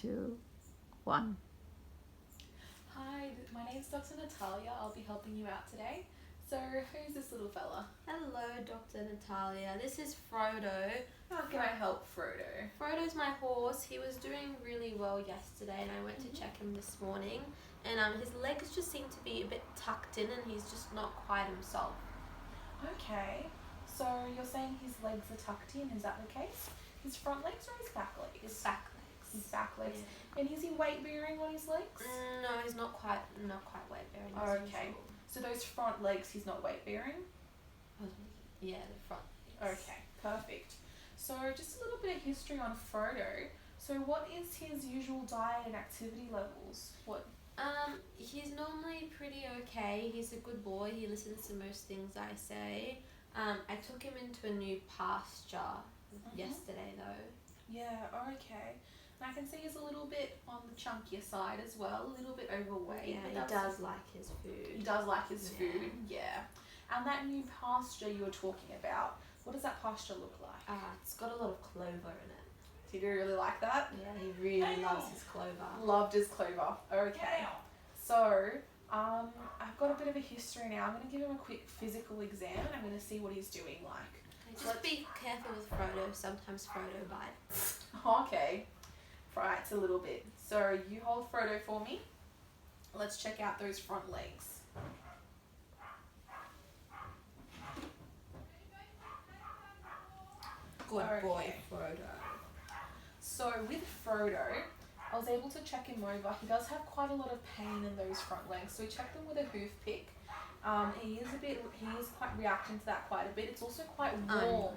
2, 1. Hi, my name's Dr. Natalia. I'll be helping you out today. So, who's this little fella? Hello, Dr. Natalia. This is Frodo. How can I help Frodo? Frodo's my horse. He was doing really well yesterday and I went to check him this morning, and his legs just seem to be a bit tucked in and he's just not quite himself. Okay, so you're saying his legs are tucked in, is that the case? His front legs or his back legs? His back legs. His back legs. Yeah. And is he weight bearing on his legs? No, he's not quite weight bearing. Okay, so those front legs he's not weight bearing? Yeah, the front legs. Okay, perfect. So just a little bit of history on Frodo. So what is his usual diet and activity levels? He's normally pretty okay. He's a good boy. He listens to most things I say. I took him into a new pasture yesterday though. Yeah, okay. And I can see he's a little bit on the chunkier side as well, a little bit overweight. Yeah, he does like his food. He does like his food, yeah. And that new pasture you were talking about, what does that pasture look like? It's got a lot of clover in it. Did you really like that? Yeah, he really loves his clover. Loved his clover. Okay. So, I've got a bit of a history now. I'm going to give him a quick physical exam and I'm going to see what he's doing like. Just be careful with Frodo. Sometimes Frodo bites. Okay. Frights a little bit. So, you hold Frodo for me. Let's check out those front legs. Good boy, Frodo. So with Frodo, I was able to check him over. He does have quite a lot of pain in those front legs, so we checked them with a hoof pick. He is quite reacting to that quite a bit. It's also quite warm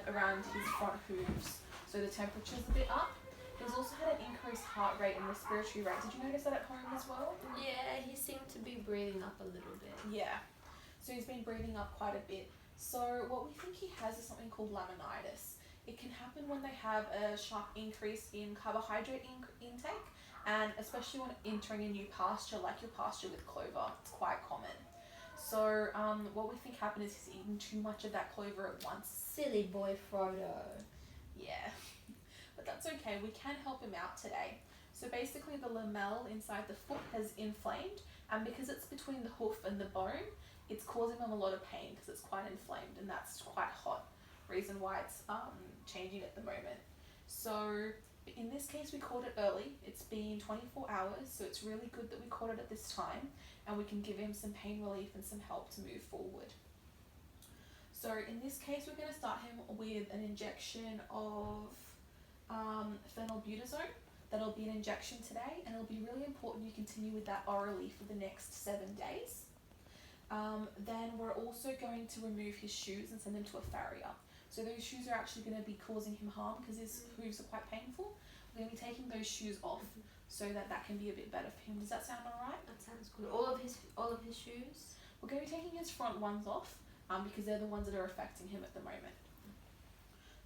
around his front hooves, so the temperature's a bit up. He's also had an increased heart rate and respiratory rate. Did you notice that at home as well? Yeah, he seemed to be breathing up a little bit. Yeah, so he's been breathing up quite a bit. So what we think he has is something called laminitis. It can happen when they have a sharp increase in carbohydrate intake, and especially when entering a new pasture like your pasture with clover. It's quite common. So what we think happened is he's eaten too much of that clover at once. Silly boy Frodo. Yeah, but that's okay. We can help him out today. So basically the lamelle inside the foot has inflamed, and because it's between the hoof and the bone, it's causing them a lot of pain because it's quite inflamed and that's quite hot. Reason why it's changing at the moment. So in this case we caught it early. It's been 24 hours, so it's really good that we caught it at this time and we can give him some pain relief and some help to move forward. So in this case we're going to start him with an injection of phenylbutazone. That'll be an injection today, and it'll be really important you continue with that orally for the next 7 days. Then we're also going to remove his shoes and send him to a farrier. So those shoes are actually going to be causing him harm because his hooves are quite painful. We're going to be taking those shoes off so that can be a bit better for him. Does that sound alright? That sounds good. All of his shoes? We're going to be taking his front ones off because they're the ones that are affecting him at the moment.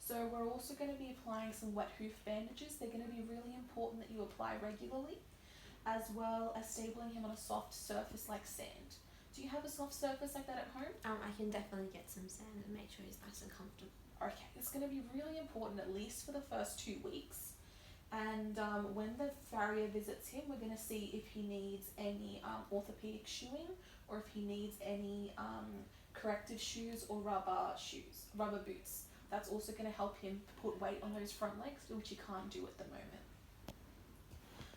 So we're also going to be applying some wet hoof bandages. They're going to be really important that you apply regularly, as well as stabling him on a soft surface like sand. Do you have a soft surface like that at home? I can definitely get some sand and make sure he's nice and comfortable. Okay, it's going to be really important at least for the first 2 weeks. And when the farrier visits him, we're going to see if he needs any orthopedic shoeing or if he needs any corrective shoes or rubber boots. That's also going to help him put weight on those front legs, which he can't do at the moment.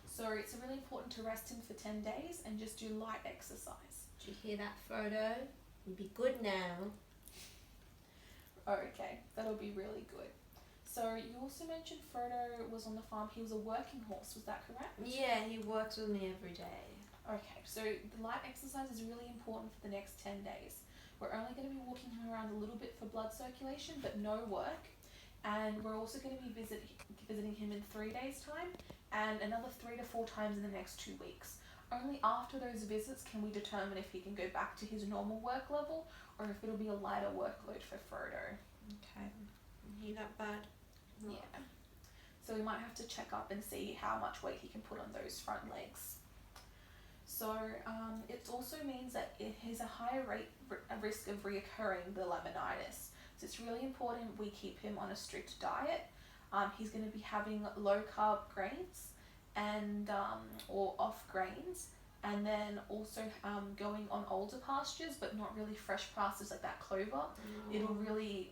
So it's really important to rest him for 10 days and just do light exercise. Did you hear that, Frodo? You'll be good now. Okay, that'll be really good. So you also mentioned Frodo was on the farm. He was a working horse, was that correct? Yeah, he works with me every day. Okay, so the light exercise is really important for the next 10 days. We're only going to be walking him around a little bit for blood circulation, but no work. And we're also going to be visiting him in 3 days' time and another 3 to 4 times in the next 2 weeks. Only after those visits can we determine if he can go back to his normal work level or if it'll be a lighter workload for Frodo. Okay. He that bad? Yeah. So we might have to check up and see how much weight he can put on those front legs. So it also means that it has a higher risk of reoccurring the laminitis. So it's really important we keep him on a strict diet. He's going to be having low carb grains and or off grains, and then also going on older pastures, but not really fresh pastures like that clover. It'll really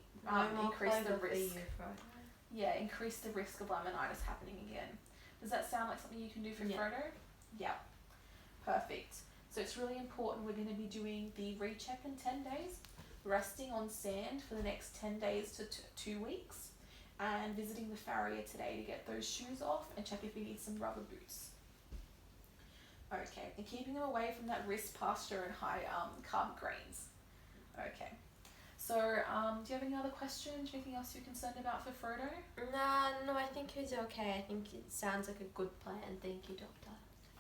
increase the risk. Yeah, increase the risk of laminitis happening again. Does that sound like something you can do for Frodo? Yeah. Perfect. So it's really important. We're going to be doing the recheck in 10 days, resting on sand for the next 10 days to 2 weeks, and visiting the farrier today to get those shoes off and check if we need some rubber boots. Okay, and keeping them away from that wrist pasture and high carb grains. Okay. So, do you have any other questions? Anything else you're concerned about for Frodo? No, I think he's okay. I think it sounds like a good plan. Thank you, doctor.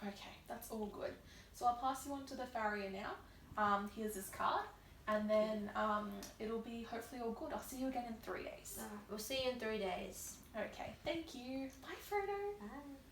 Okay, that's all good. So I'll pass you on to the farrier now. Here's his card, and then it'll be hopefully all good. I'll see you again in 3 days. We'll see you in 3 days. Okay, thank you. Bye, Frodo. Bye.